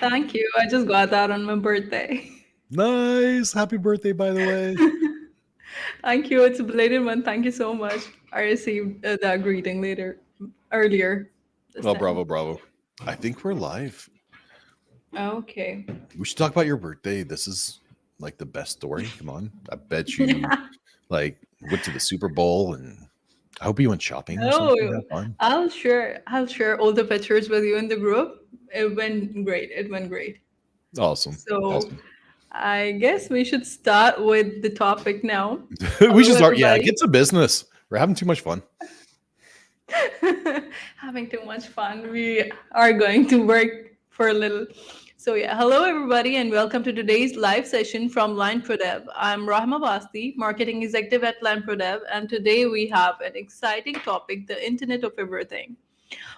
Thank you. I just got that on my birthday. Nice. Happy birthday, by the way. Thank you. It's a belated one. Thank you so much. I received that greeting earlier this Oh, time. bravo, bravo. I think we're live. Okay. We should talk about your birthday. This is like the best story. Come on. I bet you like went to the Super Bowl and I hope you went shopping or something. Oh, Have fun. I'll share all the pictures with you in the group. It went great. It went great. Awesome. So Awesome. I guess we should start with the topic now. We should Hello, start. Yeah, everybody. get to business. We're having too much fun. Having too much fun. We are going to work for a little. So yeah, hello everybody and welcome to today's live session from Line ProDev. I'm Rahima Wasti, marketing executive at Line ProDev, and today we have an exciting topic, the Internet of Everything.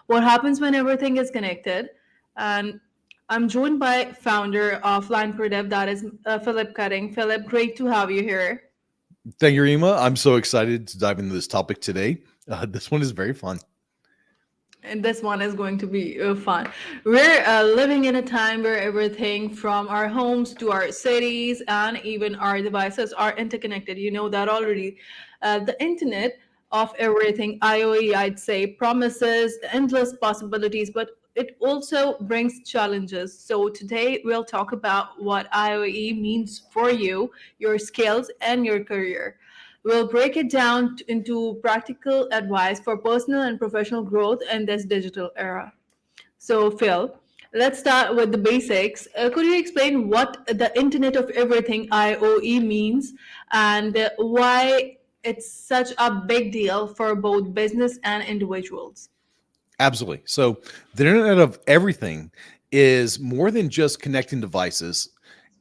What happens when everything is connected? And I'm joined by founder of Line ProDev, that is Philip Cutting. Philip, great to have you here. Thank you, Rima. I'm so excited to dive into this topic today. This one is very fun. And this one is going to be fun. We're living in a time where everything from our homes to our cities and even our devices are interconnected. You know that already. The internet of everything, IoE, I'd say, promises endless possibilities, but it also brings challenges. So today we'll talk about what IoE means for you, your skills, and your career. We'll break it down into practical advice for personal and professional growth in this digital era. So, Phil, let's start with the basics. Could you explain what the Internet of Everything IoE means and why it's such a big deal for both business and individuals? Absolutely. So, the Internet of Everything is more than just connecting devices,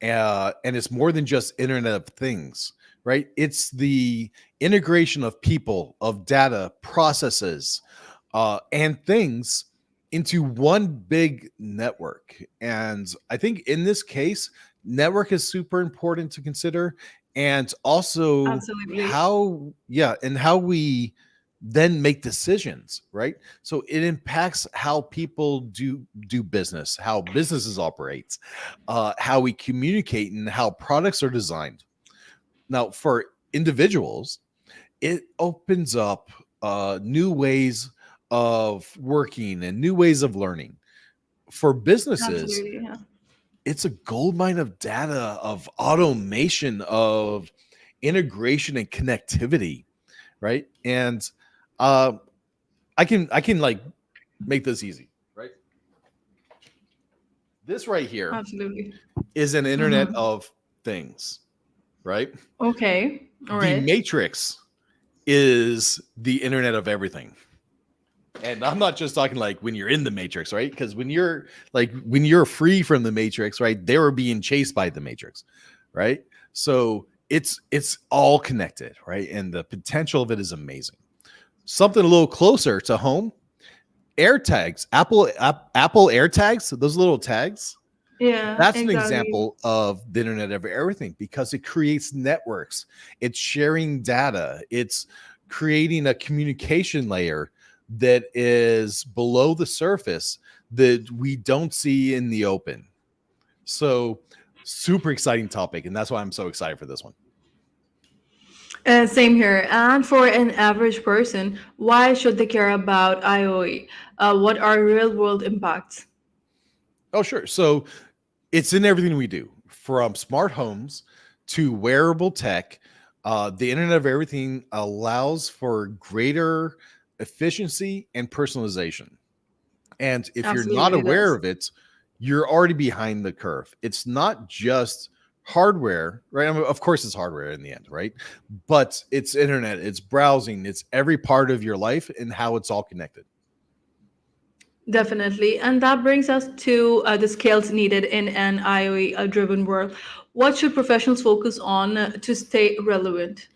and it's more than just Internet of Things, right? It's the integration of people, of data, processes, and things into one big network. And I think in this case, network is super important to consider, and also Absolutely. how we then make decisions, right? So it impacts how people do business, how businesses operate, how we communicate, and how products are designed. Now, for individuals, it opens up new ways of working and new ways of learning. For businesses, Absolutely. Yeah. it's a gold mine of data, of automation, of integration and connectivity, right? And uh, I can like make this easy, right? This right here Absolutely. is an internet Hmm. of things, right? Okay. All The right. matrix is the internet of everything. And I'm not just talking like when you're in the matrix, right? Because when you're free from the matrix, right? They were being chased by the matrix, right? So it's all connected, right? And the potential of it is amazing. Something a little closer to home, AirTags, Apple AirTags, those little tags. Yeah, That's an exactly. example of the internet of everything because it creates networks. It's sharing data. It's creating a communication layer that is below the surface that we don't see in the open. So, super exciting topic. And that's why I'm so excited for this one. Same here. And for an average person, why should they care about IoE? What are real world impacts? Oh, sure. So, it's in everything we do from smart homes to wearable tech. The Internet of Everything allows for greater efficiency and personalization. And if you're not Absolutely, it aware does. of it, you're already behind the curve. It's not just hardware, right? I mean, of course, it's hardware in the end, right? But it's internet, it's browsing, it's every part of your life and how it's all connected. Definitely. And that brings us to the skills needed in an IoE driven world. What should professionals focus on to stay relevant?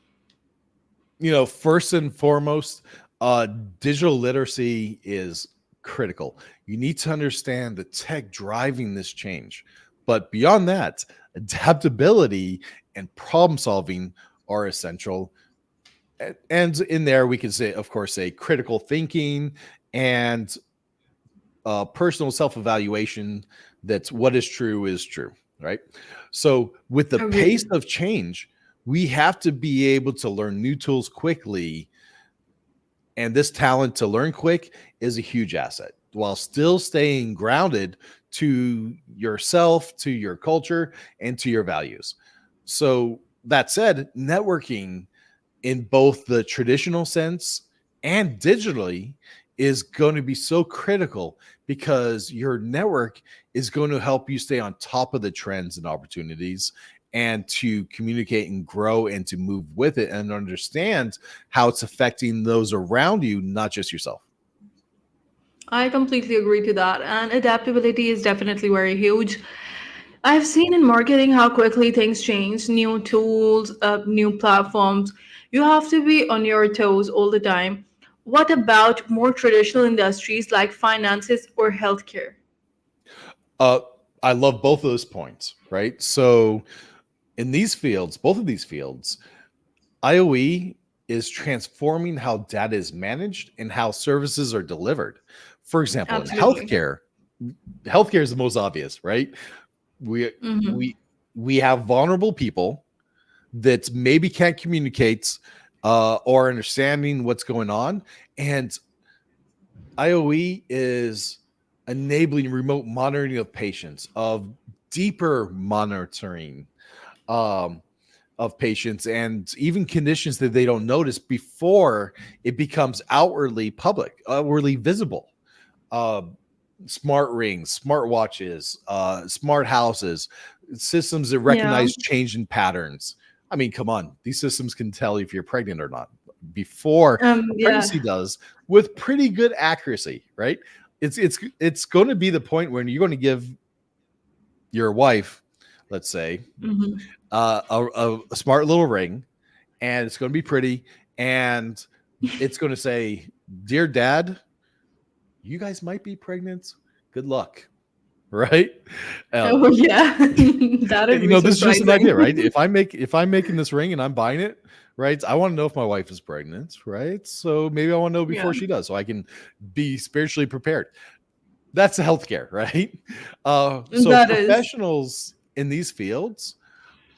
First and foremost, uh, digital literacy is critical. You need to understand the tech driving this change. But beyond that, adaptability and problem solving are essential. And in there, we can say, of course, say critical thinking and personal self evaluation That's what is true, right? So with the pace Agreed. of change, we have to be able to learn new tools quickly, and this talent to learn quick is a huge asset while still staying grounded to yourself, to your culture, and to your values. So that said, networking in both the traditional sense and digitally is going to be so critical because your network is going to help you stay on top of the trends and opportunities and to communicate and grow and to move with it and understand how it's affecting those around you, not just yourself. I completely agree to that. And adaptability is definitely very huge. I've seen in marketing how quickly things change, new tools, new platforms. You have to be on your toes all the time. What about more traditional industries like finances or healthcare? Uh, I love both of those points, right? So in these fields, both of these fields, IOE is transforming how data is managed and how services are delivered. For example, in Absolutely. healthcare is the most obvious, right? We Hmm. we we have vulnerable people that maybe can't communicate or understanding what's going on, and IOE is enabling remote monitoring of patients, of deeper monitoring um, of patients, and even conditions that they don't notice before it becomes outwardly public, outwardly visible. Uh, Smart rings, smart watches, smart houses, systems that Yeah. recognize change in patterns. I mean, come on, these systems can tell if you're pregnant or not before a Yeah. pregnancy does with pretty good accuracy, right? It's going to be the point when you're going to give your wife, let's say, Hmm. a smart little ring, and it's going to be pretty, and it's going to say, "Dear Dad, you guys might be pregnant. Good luck." Right? Uh, Oh yeah, that'd be this is just an idea, right? surprising. If I'm making this ring and I'm buying it, right? I want to know if my wife is pregnant, right? So maybe I want to know Yeah, before she does, so I can be spiritually prepared. That's healthcare, right? So that is. professionals in these fields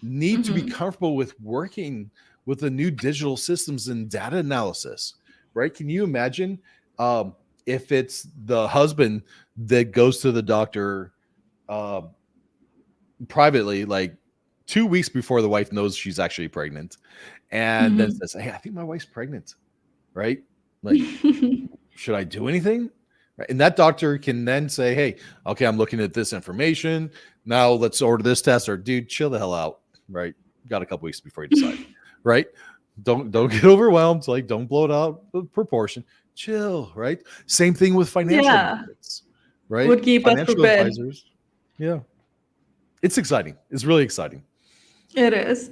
need to be Hmm. comfortable with working with the new digital systems and data analysis, right? Can you imagine um, if it's the husband that goes to the doctor uh, privately, like 2 weeks before the wife knows she's actually pregnant, and then Hmm. says, "Hey, I think my wife's pregnant," right? Like, should I do anything? Right. And that doctor can then say, "Hey, okay, I'm looking at this information. Now let's order this test." Or, dude, chill the hell out. Right? Got a couple weeks before you decide. Right? Don't get overwhelmed. Like, don't blow it out of proportion. Chill. Right? Same thing with financial Yeah, markets. Right? would keep us Financial prepared. advisors. Yeah, it's exciting. It's really exciting. It is.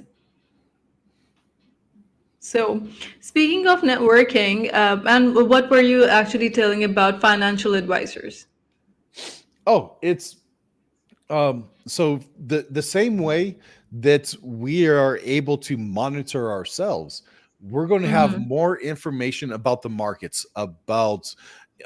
So, speaking of networking, and what were you actually telling about financial advisors? Oh, it's so the same way that we are able to monitor ourselves, we're going to have Hmm. more information about the markets, about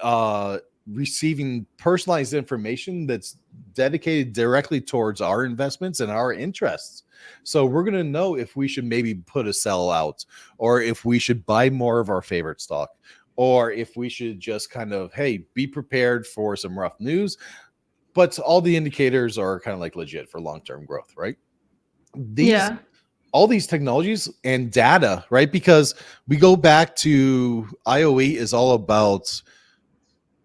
uh receiving personalized information that's dedicated directly towards our investments and our interests. So we're going to know if we should maybe put a sell out, or if we should buy more of our favorite stock, or if we should just kind of, hey, be prepared for some rough news, but all the indicators are kind of like legit for long-term growth, right? These Yeah. All these technologies and data, right? Because we go back to IOE is all about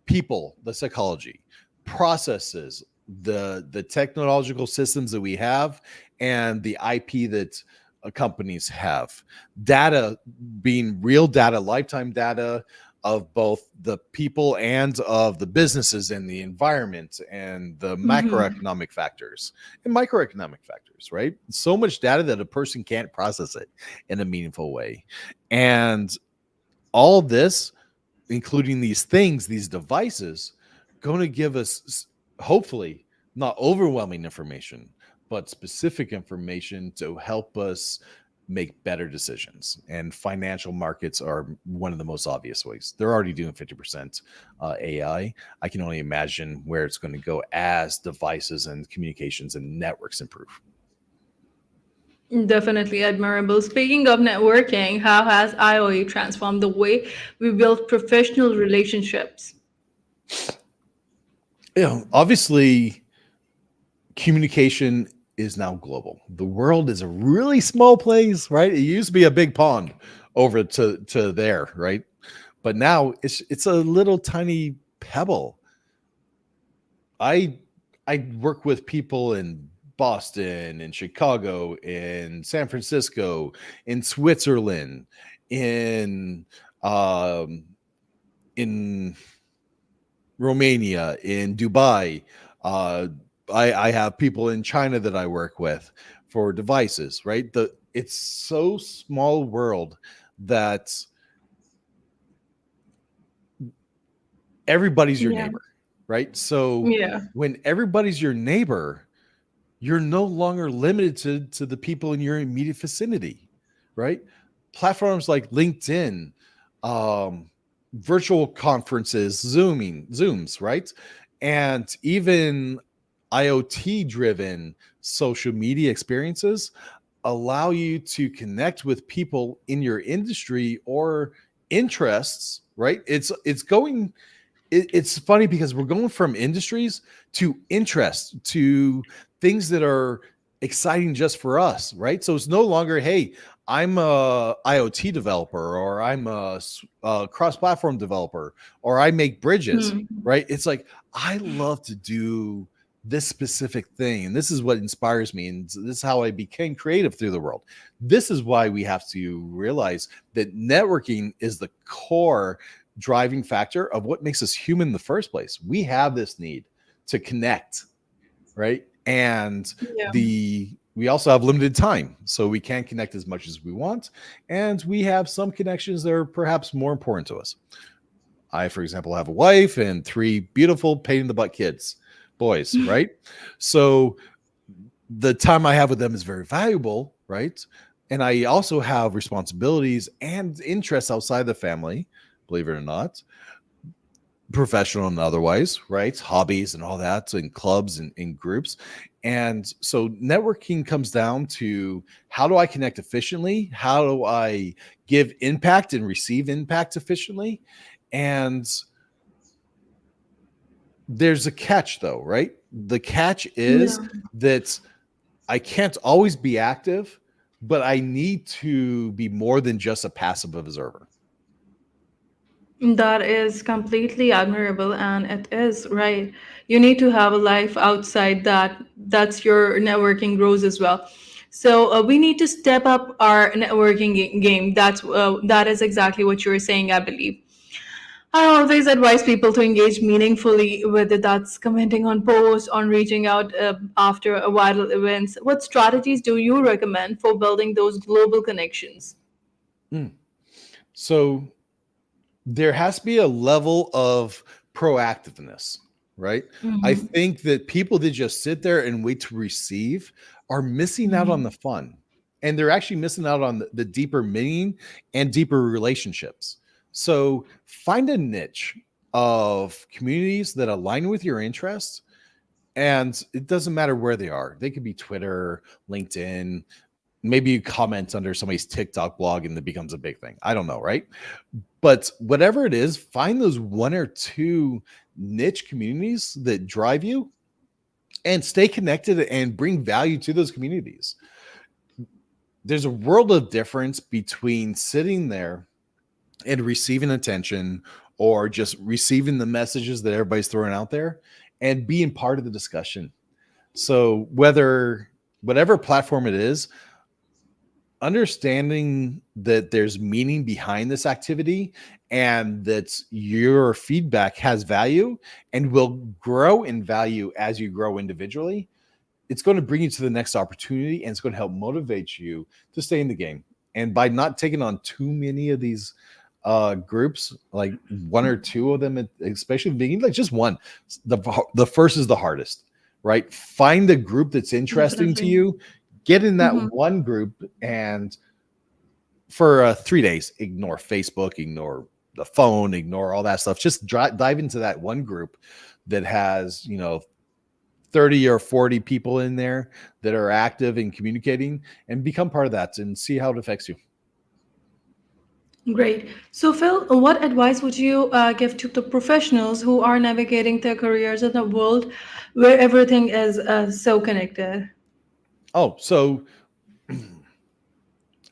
people, the psychology, processes, the technological systems that we have, and the IP that companies have. Data being real data, lifetime data of both the people and of the businesses and the environment and the Hmm. macroeconomic factors and microeconomic factors, right? So much data that a person can't process it in a meaningful way. And all this, including these things, these devices, going to give us hopefully not overwhelming information, but specific information to help us make better decisions. And financial markets are one of the most obvious ways. They're already doing 50% AI. I can only imagine where it's going to go as devices and communications and networks improve. Definitely admirable. Speaking of networking, how has IoE transformed the way we build professional relationships? Obviously, communication is now global. The world is a really small place, right? It used to be a big pond over to there, right? But now it's a little tiny pebble. I I work with people in Boston, in Chicago, in San Francisco, in Switzerland, in um, in Romania, in Dubai. Uh, I have people in China that I work with for devices, right? It's so small world that everybody's your Yeah. neighbor, right? So Yeah. when everybody's your neighbor, you're no longer limited to the people in your immediate vicinity, right? Platforms like LinkedIn, um, virtual conferences, Zooms, right? And even IoT driven social media experiences allow you to connect with people in your industry or interests, right? It's funny because we're going from industries to interests to things that are exciting just for us, right? So it's no longer, hey, I'm a IoT developer, or I'm a cross-platform developer, or I make bridges, Hmm. right? It's like I love to do this specific thing, and this is what inspires me, and this is how I became creative through the world. This is why we have to realize that networking is the core driving factor of what makes us human in the first place. We have this need to connect, right? And Yeah. the we also have limited time, so we can't connect as much as we want, and we have some connections that are perhaps more important to us. I, for example, have a wife and three beautiful pain in the butt kids, boys, right? So the time I have with them is very valuable, right? And I also have responsibilities and interests outside the family, believe it or not, professional and otherwise, right? Hobbies and all that, and clubs and in groups. And so networking comes down to how do I connect efficiently? How do I give impact and receive impact efficiently? And there's a catch though, right? The catch is Yeah. that I can't always be active, but I need to be more than just a passive observer. That is completely admirable, and it is right. You need to have a life outside that. That's your networking grows as well. So we need to step up our networking game. That is exactly what you were saying, I believe. I always advise people to engage meaningfully, whether that's commenting on posts, on reaching out after a viral events. What strategies do you recommend for building those global connections? Mm. So there has to be a level of proactiveness, right? I Hmm. think that people that just sit there and wait to receive are missing out on the fun. And they're actually missing out on the deeper meaning and deeper relationships. So find a niche of communities that align with your interests. And it doesn't matter where they are. They could be Twitter, LinkedIn. Maybe you comment under somebody's TikTok blog and it becomes a big thing. I don't know, right? But whatever it is, find those one or two niche communities that drive you and stay connected and bring value to those communities. There's a world of difference between sitting there and receiving attention or just receiving the messages that everybody's throwing out there and being part of the discussion. So whatever platform it is, understanding that there's meaning behind this activity and that your feedback has value and will grow in value as you grow individually, it's going to bring you to the next opportunity and it's going to help motivate you to stay in the game. And by not taking on too many of these groups, like one or two of them, especially being like just one, the first is the hardest, right? Find a group that's interesting to Definitely. you, get in that Hmm. one group and for 3 days, ignore Facebook, ignore the phone, ignore all that stuff. Just dive into that one group that has, 30 or 40 people in there that are active and communicating, and become part of that and see how it affects you. Great. So, Phil, what advice would you give to the professionals who are navigating their careers in a world where everything is so connected? Oh, so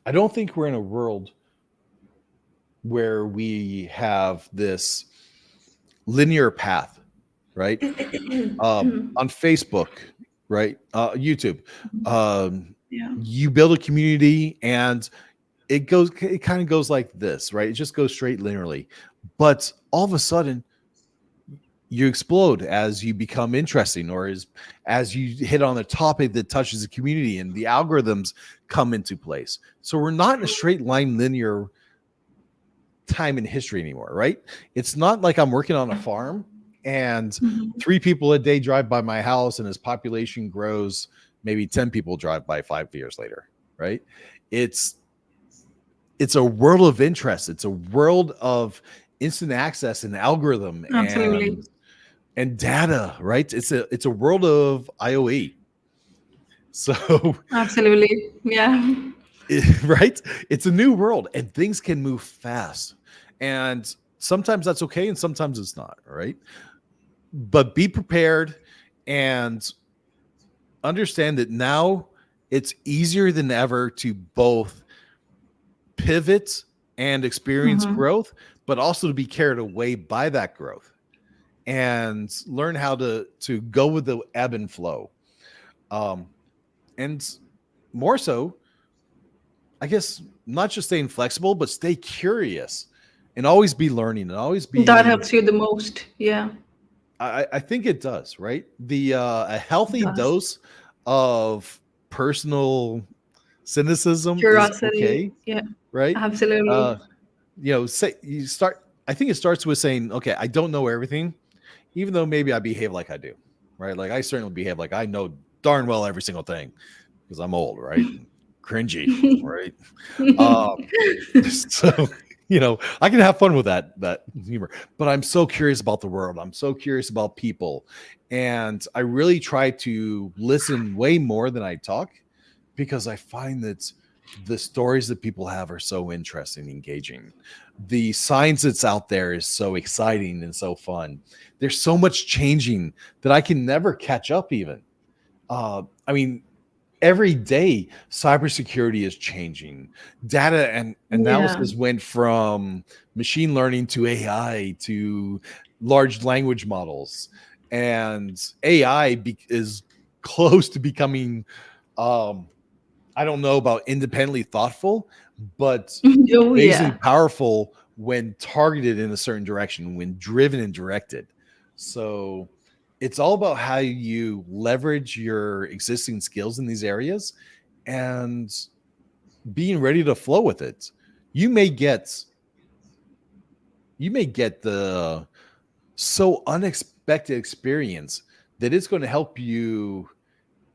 I don't think we're in a world where we have this linear path, right? On Facebook, right? YouTube, um, Yeah. you build a community and it kind of goes like this, right? It just goes straight linearly. But all of a sudden, you explode as you become interesting, or as you hit on a topic that touches the community and the algorithms come into place. So we're not in a straight line linear time in history anymore, right? It's not like I'm working on a farm and Mhm. 3 people a day drive by my house and as population grows, maybe 10 people drive by 5 years later, right? It's it's a world of interest. It's a world of instant access and algorithm Absolutely. and data, right? It's a world of IOE. So, Absolutely. Yeah. right? It's a new world and things can move fast. And sometimes that's okay and sometimes it's not, right? But be prepared and understand that now it's easier than ever to both pivot and experience Hmm. growth, but also to be carried away by that growth and learn how to go with the ebb and flow. Um, and more so, I guess not just staying flexible, but stay curious and always be learning and always That be. helps you the most. Yeah. I think it does, right? The a It healthy does. dose of personal cynicism is Curiosity. okay, Yeah. right? Uh, Absolutely. say you start. I think it starts with saying, "Okay, I don't know everything, even though maybe I behave like I do, right? Like I certainly behave like I know darn well every single thing because I'm old, right? And cringy, right? Um, so I can have fun with that humor, but I'm so curious about the world. I'm so curious about people, and I really try to listen way more than I talk because I find that the stories that people have are so interesting and engaging. The science that's out there is so exciting and so fun. There's so much changing that I can never catch up even. I mean, every day cybersecurity is changing. Data and Yeah. analysis went from machine learning to AI to large language models, and AI is close to becoming um I don't know about independently thoughtful, but Oh, amazingly yeah. powerful when targeted in a certain direction, when driven and directed. So it's all about how you leverage your existing skills in these areas and being ready to flow with it. You may get you may get the so unexpected experience that it's going to help you.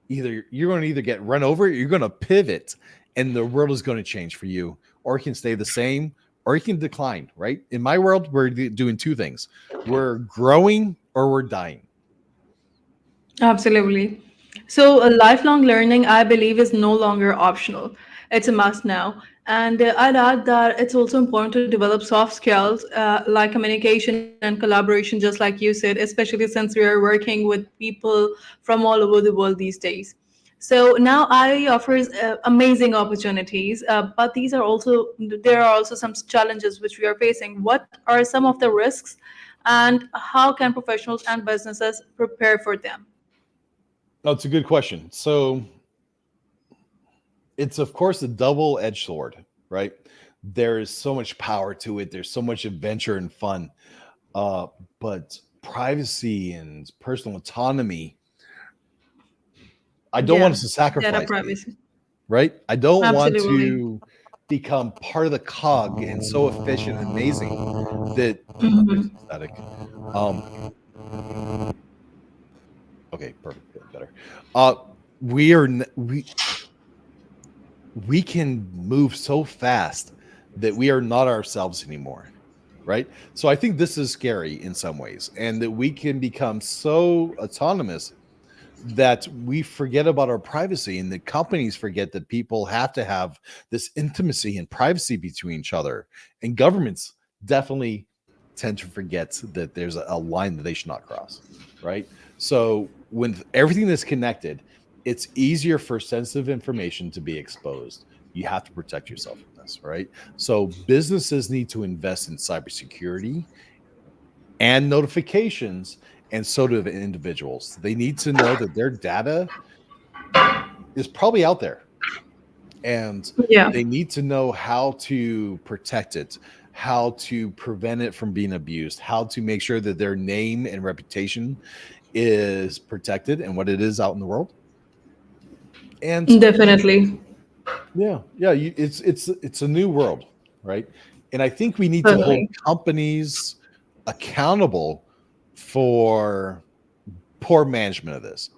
Either you're going to either get run over, or you're going to pivot, and the world is going to change for you, or it can stay the same, or it can decline. Right? In my world, we're doing two things: we're growing or we're dying. Absolutely. So, lifelong learning, I believe, is no longer optional. It's a must now. And I'd add that it's also important to develop soft skills like communication and collaboration, just like you said, especially since we are working with people from all over the world these days. So now I offers amazing opportunities, but there are also some challenges which we are facing. What are some of the risks, and how can professionals and businesses prepare for them? Oh, it's a good question. So it's of course a double-edged sword, right? There is so much power to it. There's so much adventure and fun, uh, but privacy and personal autonomy, I don't want Yeah, us to data sacrifice, privacy. right? I don't want Absolutely. to become part of the cog and so efficient and amazing that there's Mhm. some static. Um, okay, perfect, better. Uh, we are we we can move so fast that we are not ourselves anymore, right? So I think this is scary in some ways, and that we can become so autonomous that we forget about our privacy, and the companies forget that people have to have this intimacy and privacy between each other, and governments definitely tend to forget that there's a line that they should not cross, right? So when everything is connected, it's easier for sensitive information to be exposed. You have to protect yourself from this, right? So businesses need to invest in cybersecurity and notifications, and so do the individuals. They need to know that their data is probably out there, and Yeah, they need to know how to protect it, how to prevent it from being abused, how to make sure that their name and reputation is protected and what it is out in the world. And definitely. yeah, it's a new world, right? And I think we need to hold Totally. companies accountable for poor management of this.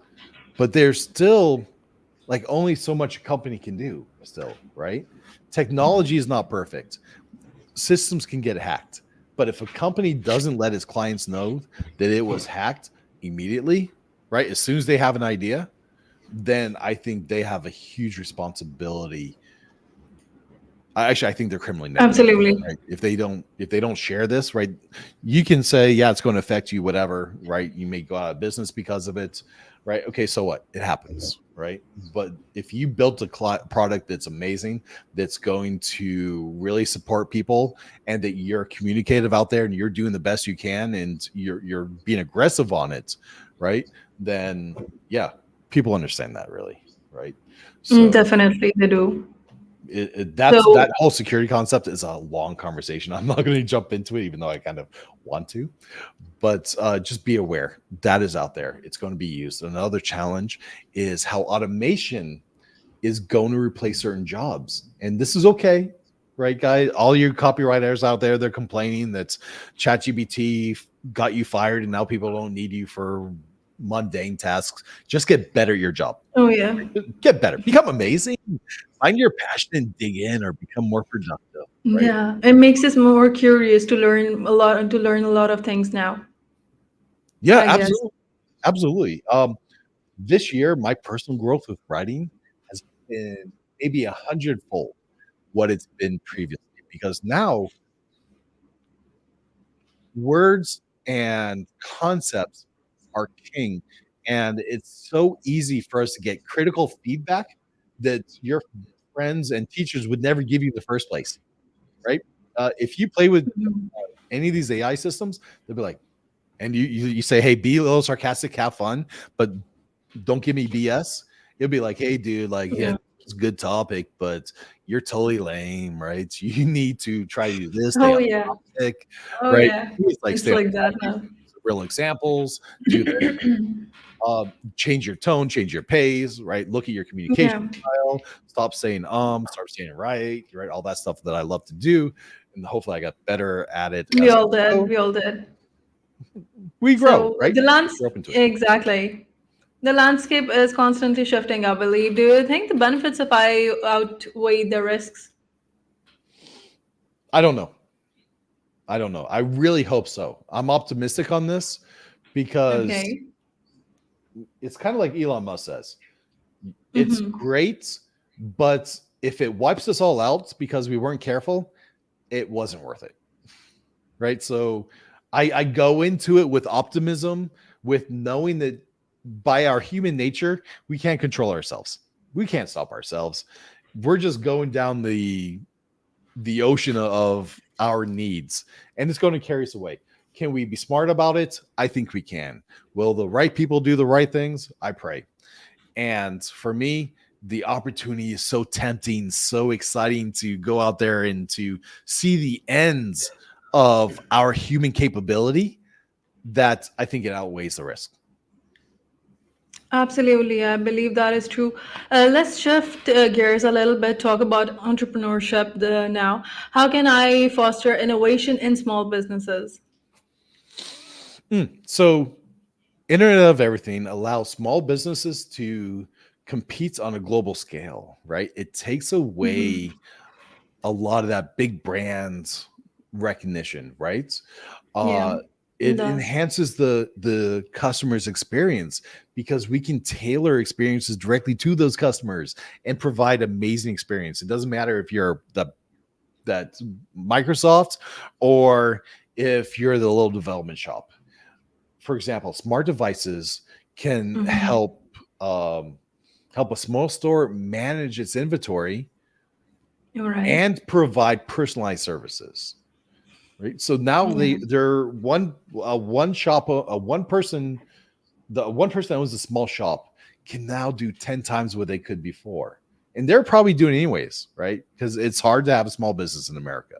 But there's still like only so much a company can do still, right? Technology is not perfect. Systems can get hacked. But if a company doesn't let its clients know that it was hacked immediately, right? As soon as they have an idea, then I think they have a huge responsibility. I think they're criminally negligent, Absolutely. right? If they don't share this, right, you can say, yeah, it's going to affect you, whatever, right? You may go out of business because of it, right? Okay, so what? It happens, right? But if you built a product that's amazing, that's going to really support people, and that you're communicative out there, and you're doing the best you can, and you're being aggressive on it, right? Then yeah, people understand that, really, right? So Definitely, they do. that So, whole security concept is a long conversation. I'm not going to jump into it, even though I kind of want to. But just be aware that is out there. It's going to be used. Another challenge is how automation is going to replace certain jobs, and this is okay, right, guys? All you copywriters out there, they're complaining that ChatGPT got you fired, and now people don't need you for mundane tasks. Just get better at your job. oh yeah, Get better. Become amazing. Find your passion and dig in, or become more productive, right? yeah. It makes us more curious to learn a lot and to learn a lot of things now, Yeah, I guess. absolutely. Absolutely. This year, my personal growth with writing has been maybe 100-fold what it's been previously, because now words and concepts are king. And it's so easy for us to get critical feedback that your friends and teachers would never give you in the first place, right? If you play with Mhm. any of these AI systems, they'll be like, and you say, hey, be a little sarcastic, have fun, but don't give me BS. It'll be like, hey, dude, like, yeah, Yeah. it's a good topic, but you're totally lame, right? You need to try to do this, stay Oh on yeah. topic, Oh right? yeah. It's like It's stay on like that, topic, huh? real examples, do this, change your tone, change your pace, right? Look at your communication Yeah. style, stop saying start saying it right, all that stuff that I love to do. And hopefully I got better at it We as all I did. go. We all did. We grow, So right? the lands Grow up into it. exactly. The landscape is constantly shifting, I believe. Do you think the benefits of I outweigh the risks? I don't know. I don't know. I really hope so. I'm optimistic on this because Okay. it's kind of like Elon Musk says. It's Mm-hmm. great, but if it wipes us all out because we weren't careful, it wasn't worth it. Right. So I go into it with optimism, with knowing that by our human nature, we can't control ourselves. We can't stop ourselves. We're just going down the ocean of our needs, and it's going to carry us away. Can we be smart about it? I think we can. Will the right people do the right things? I pray. And for me, the opportunity is so tempting, so exciting to go out there and to see the ends of our human capability, that I think it outweighs the risk. Absolutely, I believe that is true. Let's shift gears a little bit, talk about entrepreneurship now. How can I foster innovation in small businesses? So Internet of Everything allows small businesses to competes on a global scale, right? It takes Hmm. away a lot of that big brand recognition, right? Yeah, Uh, it it does. enhances the customer's experience because we can tailor experiences directly to those customers and provide amazing experience. It doesn't matter if you're that Microsoft or if you're the little development shop. For example, smart devices can Hmm. um, help a small store manage its inventory You're right. and provide personalized services. Right. So now Yeah. they're one shop, one person, the one person that owns a small shop can now do 10 times what they could before. And they're probably doing it anyways, right? Because it's hard to have a small business in America.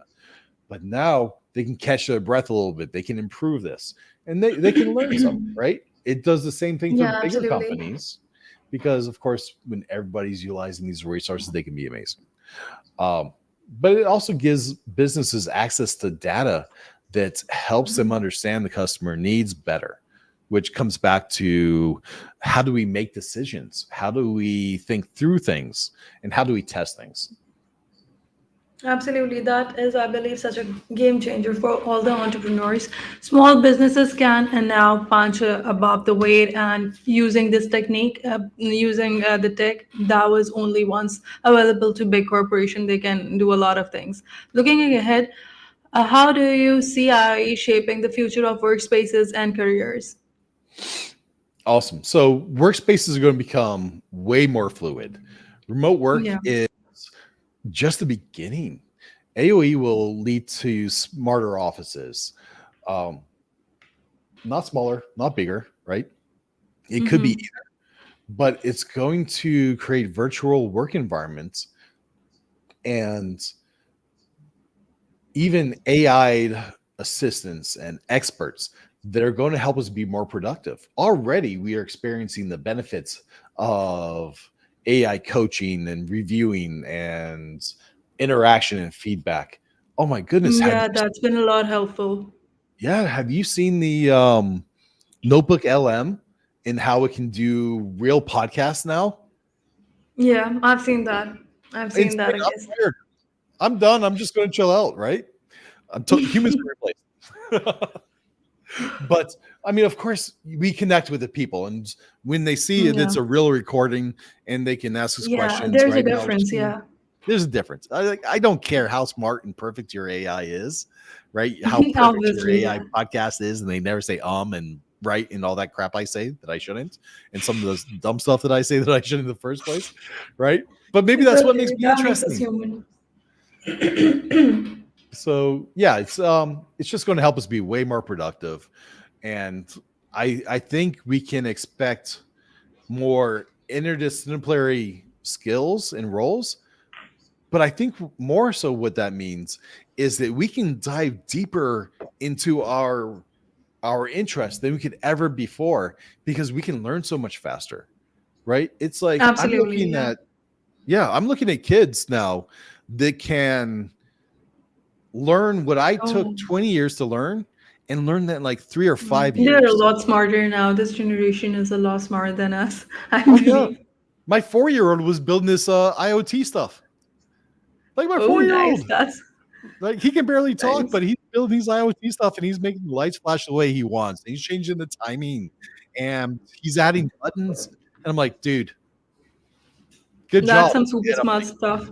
But now they can catch their breath a little bit. They can improve this and they can learn some, right? It does the same thing for Yeah, bigger absolutely. companies because, of course, when everybody's utilizing these resources, they can be amazing. Um, but it also gives businesses access to data that helps them understand the customer needs better, which comes back to how do we make decisions? How do we think through things? And how do we test things? Absolutely. That is, I believe, such a game changer for all the entrepreneurs. Small businesses can and now punch above the weight, and using this technique, using the tech that was only once available to big corporation, they can do a lot of things. Looking ahead, how do you see AI shaping the future of workspaces and careers? Awesome. So workspaces are going to become way more fluid. Remote work Yeah. is just the beginning. AOE will lead to smarter offices, um, not smaller, not bigger, right? It could be, Mm-hmm. but it's going to create virtual work environments and even AI assistants and experts that are going to help us be more productive. Already, we are experiencing the benefits of AI coaching and reviewing and interaction and feedback. Oh my goodness, have Yeah, you that's been a lot helpful. yeah, have you seen the Notebook LM and how it can do real podcasts now? Yeah, I've seen that. I've seen Insane. that, I I'm guess. tired. I'm done. I'm just going to chill out, right? Humans are replaced. But I mean, of course, we connect with the people, and when they see it, Yeah. it's a real recording, and they can ask us Yeah, questions, there's a right? And I'll difference. see Yeah. there's a difference. I don't care how smart and perfect your AI is, right? How perfect your Obviously, AI yeah. podcast is, and they never say and right and all that crap I say that I shouldn't, and some of those dumb stuff that I say that I shouldn't in the first place, right? But maybe It's that's what makes okay. me That makes us interesting. human. So yeah, it's just going to help us be way more productive, and I think we can expect more interdisciplinary skills and roles. But I think more so what that means is that we can dive deeper into our interests than we could ever before because we can learn so much faster, right? It's like Absolutely, yeah. I'm looking at kids now that can learn what I Oh, took 20 years to learn and learn that in like 3 or 5 they're a years. lot smarter now. This generation is a lot smarter than us, I Oh yeah. believe. My 4-year-old was building this IoT stuff. Like my Oh, 4-year nice. old. That's Like he can barely talk, nice. but he's building these IoT stuff and he's making the lights flash the way he wants. He's changing the timing and he's adding buttons. And I'm like, dude, good That's job. some super And I'm smart like, stuff.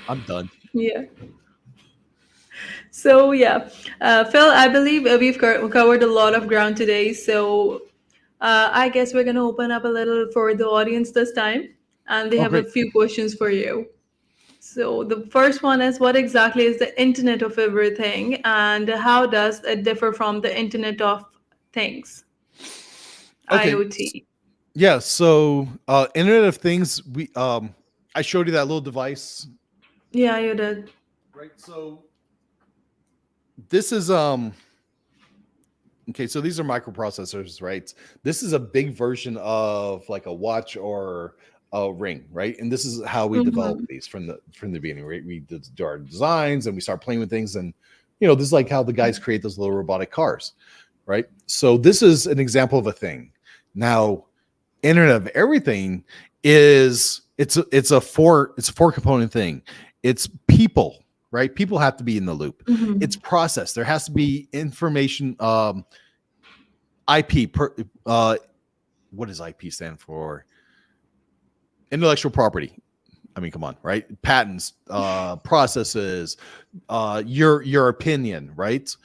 I'm done. Yeah. So, yeah. Phil, I believe we've covered a lot of ground today. So, I guess we're going to open up a little for the audience this time. And they Oh, have a great. few questions for you. So the first one is, what exactly is the Internet of Everything, and how does it differ from the Internet of Things, Okay. IoT? Yeah. So Internet of Things, we I showed you that little device. Yeah, you did. Right. So this is okay, so these are microprocessors, right? This is a big version of like a watch or a ring, right? And this is how we develop Mm-hmm. these from the beginning, right? We do our designs and we start playing with things, and this is like how the guys create those little robotic cars, right? So this is an example of a thing. Now, Internet of Everything is it's a four component thing. It's people, right? People have to be in the loop. It's Hmm. process. There has to be information. IP. What does IP stand for? Intellectual property. I mean, come on, right? Patents, processes, your opinion, right?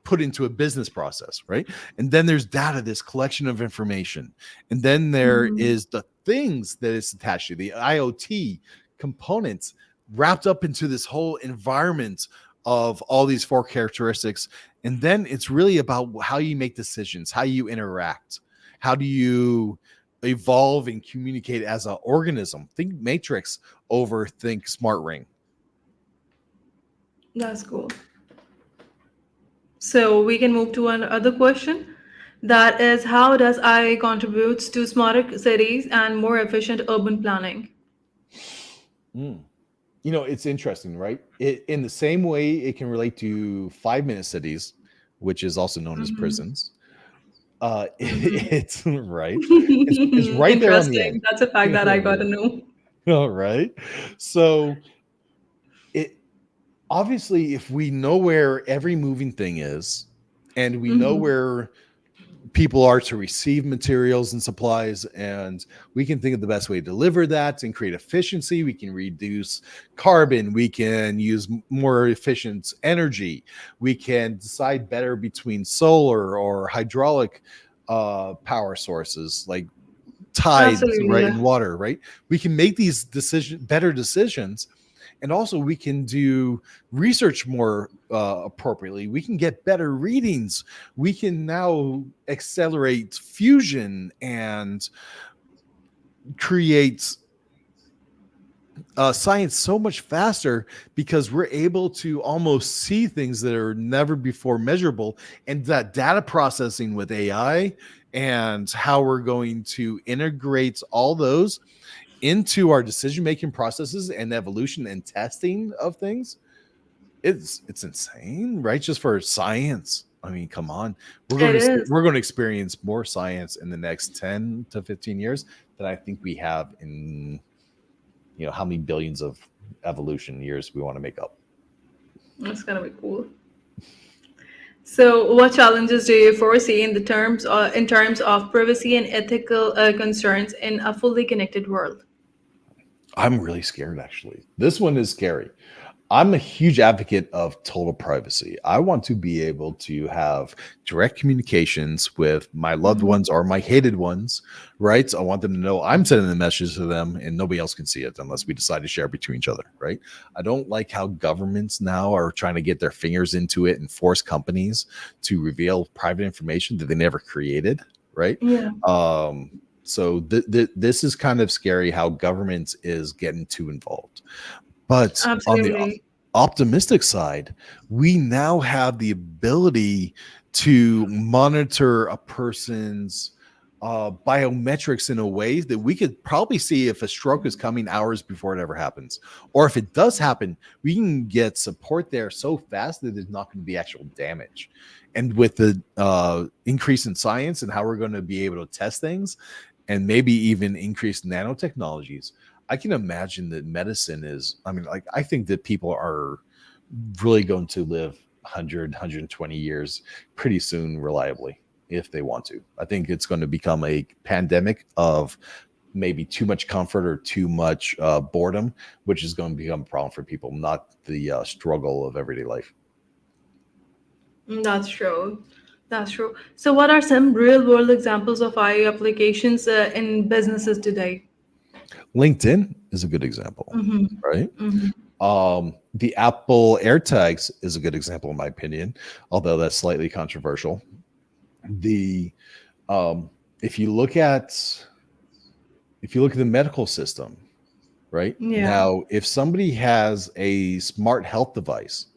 Put into a business process, right? And then there's data, this collection of information, and then there Hmm. is the things that it's attached to, the IoT components wrapped up into this whole environment of all these four characteristics. And then it's really about how you make decisions, how you interact, how do you evolve and communicate as an organism. Think matrix over think smart ring. That's cool. So we can move to another question. That is, how does AI contributes to smarter cities and more efficient urban planning? Mm. You know, it's interesting, right? In the same way it can relate to 5 minute cities, which is also known as Hmm. prisons. Hmm. It's right. It's right there on the Interesting. edge. That's a fact that I got to Right. know. All right. So it obviously, if we know where every moving thing is, and we know Hmm. where people are to receive materials and supplies, and we can think of the best way to deliver that and create efficiency. We can reduce carbon, we can use more efficient energy, we can decide better between solar or hydraulic power sources like tides, Absolutely, right, yeah. and water, right? We can make these better decisions, and also we can do research more appropriately. We can get better readings. We can now accelerate fusion and create science so much faster because we're able to almost see things that are never before measurable. And that data processing with AI and how we're going to integrate all those into our decision making processes and evolution and testing of things, it's insane, right? Just for science. I mean, come on. It is. We're going to experience more science in the next 10 to 15 years than I think we have in, how many billions of evolution years we want to make up. That's gonna be cool. So, what challenges do you foresee in terms of privacy and ethical concerns in a fully connected world? I'm really scared, actually. This one is scary. I'm a huge advocate of total privacy. I want to be able to have direct communications with my loved Hmm. ones or my hated ones, right? I want them to know I'm sending the message to them and nobody else can see it unless we decide to share between each other, right? I don't like how governments now are trying to get their fingers into it and force companies to reveal private information that they never created, right? Yeah, Um, so this is kind of scary how government is getting too involved. But on the absolutely. optimistic side, we now have the ability to monitor a person's biometrics in a way that we could probably see if a stroke is coming hours before it ever happens. Or if it does happen, we can get support there so fast that there's not going to be actual damage. And with the increase in science and how we're going to be able to test things and maybe even increase nanotechnologies, I can imagine that medicine is, I mean, like, I think that people are really going to live 100, 120 years pretty soon reliably if they want to. I think it's going to become a pandemic of maybe too much comfort or too much boredom, which is going to become a problem for people, not the struggle of everyday life. That's true. That's true. So, what are some real world examples of AI applications in businesses today? LinkedIn is a good example, Hmm. right? Hmm. The Apple AirTags is a good example, in my opinion, although that's slightly controversial. The um, if you look at the medical system, right Yeah. now, if somebody has a smart health device,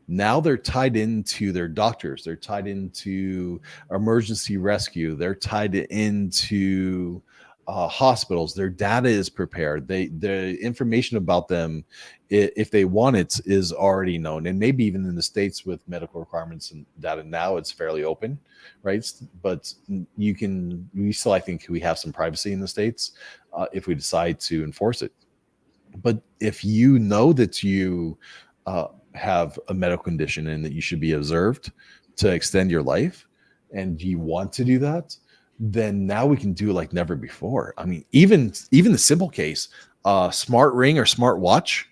now they're tied into their doctors, they're tied into emergency rescue, they're tied into hospitals, their data is prepared. The information about them, if they want it, is already known. And maybe even in the states with medical requirements and data now, it's fairly open, right? But we still, I think, we have some privacy in the states if we decide to enforce it. But if you know that you have a medical condition and that you should be observed to extend your life, and you want to do that, then now we can do it like never before. I mean, even the simple case, smart ring or smart watch,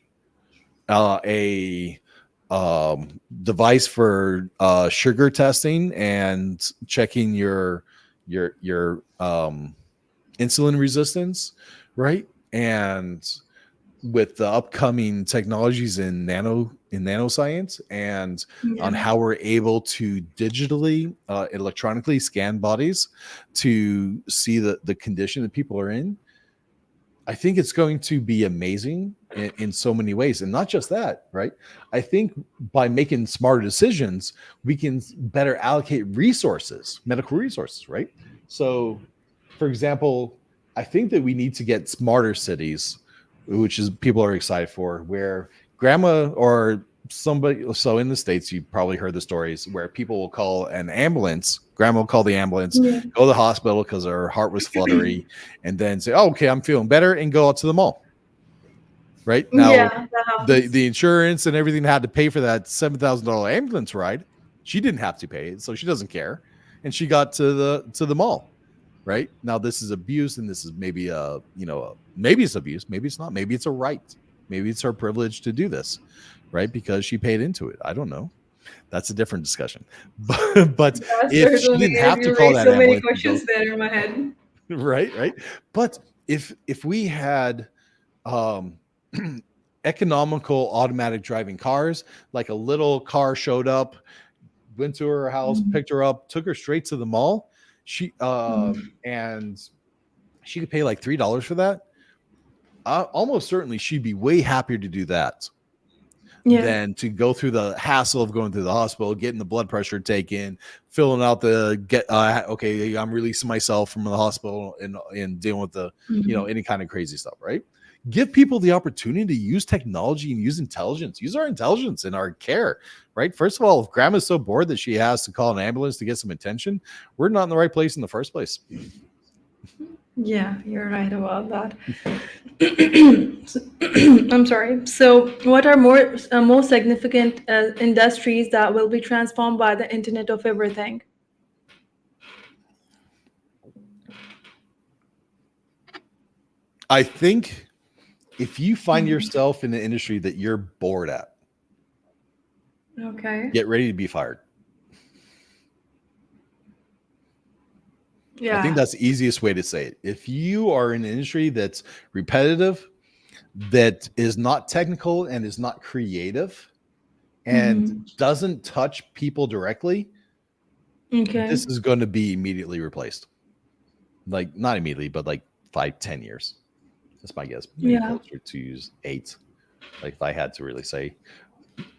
a device for sugar testing and checking your insulin resistance, right? And with the upcoming technologies in nanoscience and on Yeah. how we're able to digitally electronically scan bodies to see the condition that people are in, I think it's going to be amazing in so many ways. And not just that, right? I think by making smarter decisions, we can better allocate resources, medical resources, right? So, for example, I think that we need to get smarter cities, which is people are excited for, where grandma or somebody, so in the States, you probably heard the stories where people will call an ambulance, grandma will call the ambulance, Yeah. go to the hospital because her heart was fluttery, and then say, oh, okay, I'm feeling better, and go out to the mall. Right now, Yeah, that happens. the insurance and everything had to pay for that $7,000 ambulance ride. She didn't have to pay it, so she doesn't care, and she got to the mall. Right now, this is abuse, and this is maybe maybe it's abuse, maybe it's not, maybe it's a right, maybe it's her privilege to do this, right? Because she paid into it. I don't know. That's a different discussion. But Yeah, if she certainly. didn't have to You call raised that so many ambulance and go, questions there in my head. right. But if we had um economical automatic driving cars, like a little car showed up, went to her house, picked her up, took her straight to the mall, she and she could pay like $3 for that, almost certainly she'd be way happier to do that Yeah. than to go through the hassle of going to the hospital, getting the blood pressure taken, filling out the okay, I'm releasing myself from the hospital, and dealing with the Mhm. any kind of crazy stuff, right? Give people the opportunity to use technology and use our intelligence in our care, right? First of all, if grandma's so bored that she has to call an ambulance to get some attention, we're not in the right place in the first place. Yeah, you're right about that. I'm sorry. So, what are most significant industries that will be transformed by the Internet of Everything? I think if you find yourself in an industry that you're bored at, Okay. get ready to be fired. I think Yeah. that's the easiest way to say it. If you are in an industry that's repetitive, that is not technical and is not creative and Hmm. doesn't touch people directly, Okay. this is going to be immediately replaced. Like not immediately, but like 5, 10 years. That's my guess. Maybe Yeah. closer to 8. Like if I had to really say.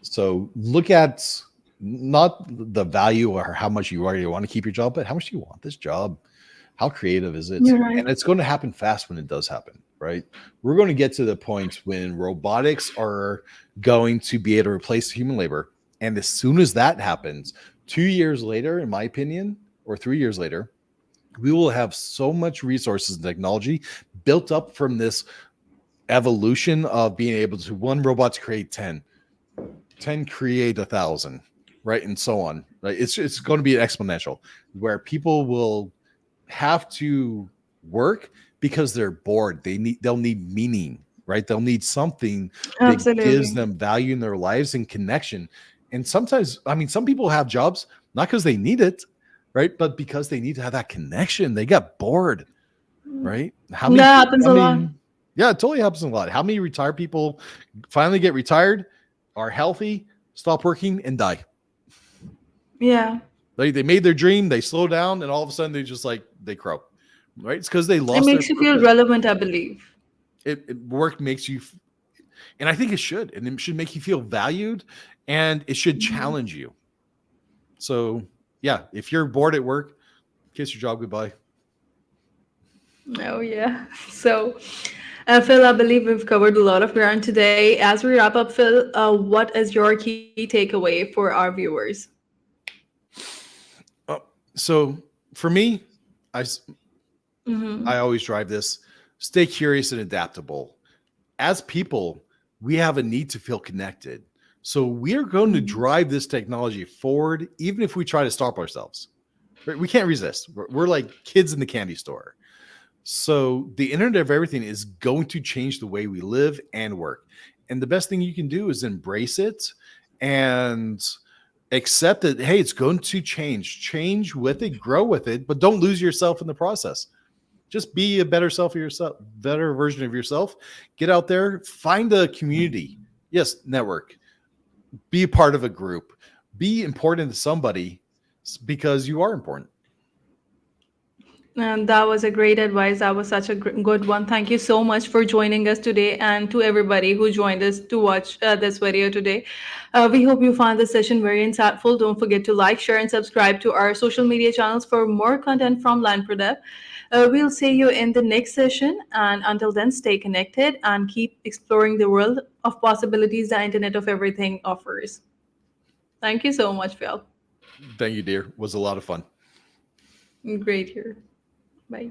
So look at not the value or how much you already want to keep your job, but how much do you want this job? How creative is it? You're right. And it's going to happen fast when it does happen, right? We're going to get to the point when robotics are going to be able to replace human labor. And as soon as that happens, 2 years later, in my opinion, or 3 years later, we will have so much resources and technology built up from this evolution of being able to one robot to create 10 create 1,000, right? And so on. Right? It's going to be exponential where people will have to work because they're bored. They'll need meaning, right? They'll need something that gives Absolutely. them value in their lives and connection. And sometimes, I mean, some people have jobs not because they need it, right? But because they need to have that connection. They got bored, right? That happens How a lot. many, yeah, it totally happens a lot. How many retired people finally get retired, are healthy, stop working, and die? Yeah. They made their dream, they slow down, and all of a sudden they just like they crow, right? It's because they It lost their makes you feel purpose. relevant, I believe. Work makes you, and I think it should, and it should make you feel valued, and it should challenge you. So yeah, if you're bored at work, kiss your job goodbye. Oh, yeah. So, Phil, I believe we've covered a lot of ground today. As we wrap up, Phil, what is your key takeaway for our viewers? Uh, so for me, I s- I Mm-hmm. always drive this: stay curious and adaptable. As people, we have a need to feel connected. So we are going to drive this technology forward, even if we try to stop ourselves. Right? We can't resist. We're like kids in the candy store. So the Internet of Everything is going to change the way we live and work. And the best thing you can do is embrace it and accept that, hey, it's going to change with it, grow with it, but don't lose yourself in the process. Just be a better self of yourself, better version of yourself. Get out there, find a community. Yes, network. Be a part of a group. Be important to somebody because you are important. And that was a great advice. That was such a good one. Thank you so much for joining us today, and to everybody who joined us to watch this video today. We hope you found this session very insightful. Don't forget to like, share, and subscribe to our social media channels for more content from Land Product. We'll see you in the next session. And until then, stay connected and keep exploring the world of possibilities the Internet of Everything offers. Thank you so much, Phil. Thank you, dear. It was a lot of fun. Great here. Bye.